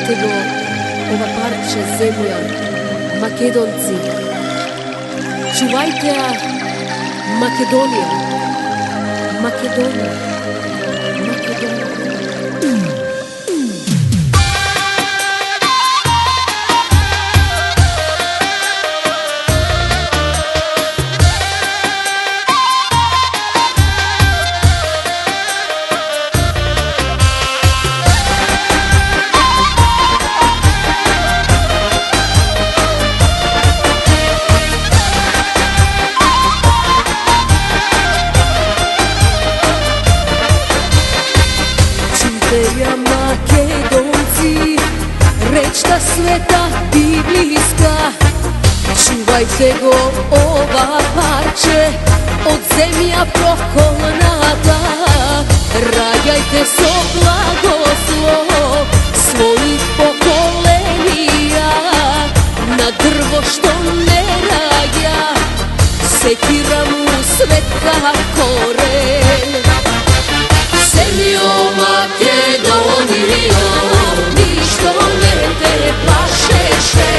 Чувајте го ова парче земја, македонци. Чувајте ја Македонија, Македонија, Македонија. Ја македонци, речта света библиска, чувајте го ова парче од земја проколната. Раѓајте со благослов својих поколенија, на дрво што не раѓа, секира му светка корен. Земјо Македонија, ништо не те плашеше,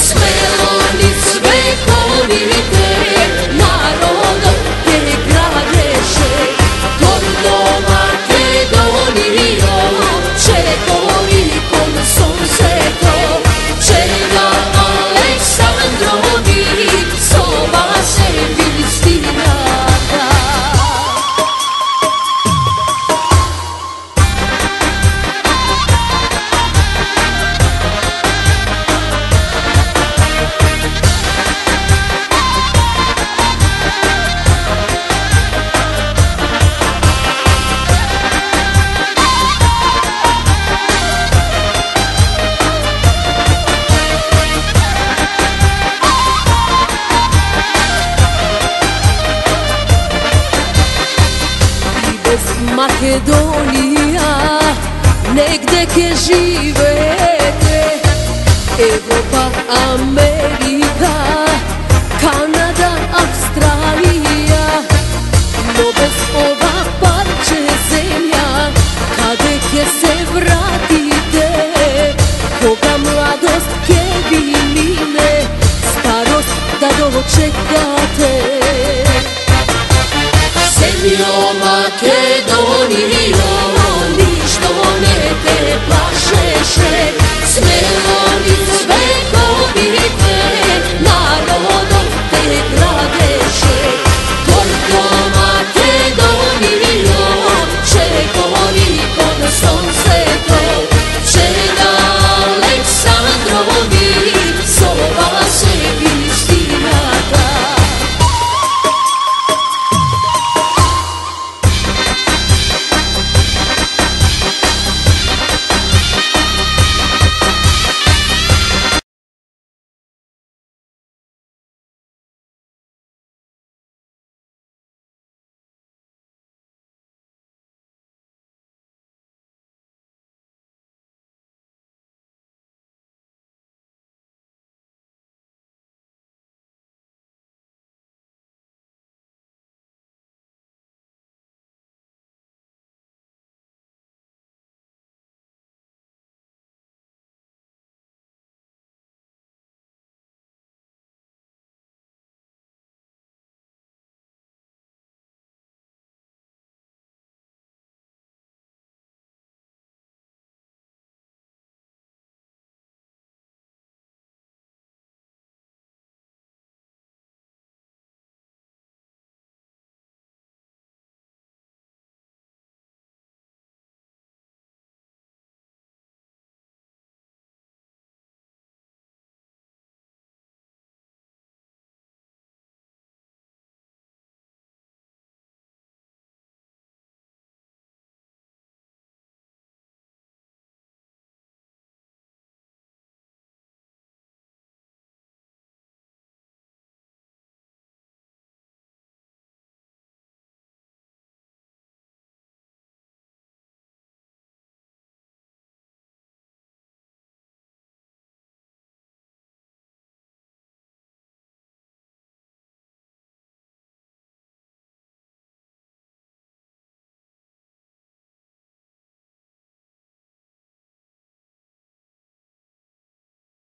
смело низ вековите народот те градеше. Гордо Македонија, чекори кон сонцето, чега Александрови, соба се вистината. Македонија, негде ке живеете, Европа, Америка, Канада, Австралија, но без ова парче земја, каде ке се вратите, кога младост ке ви мине, старост да дочека.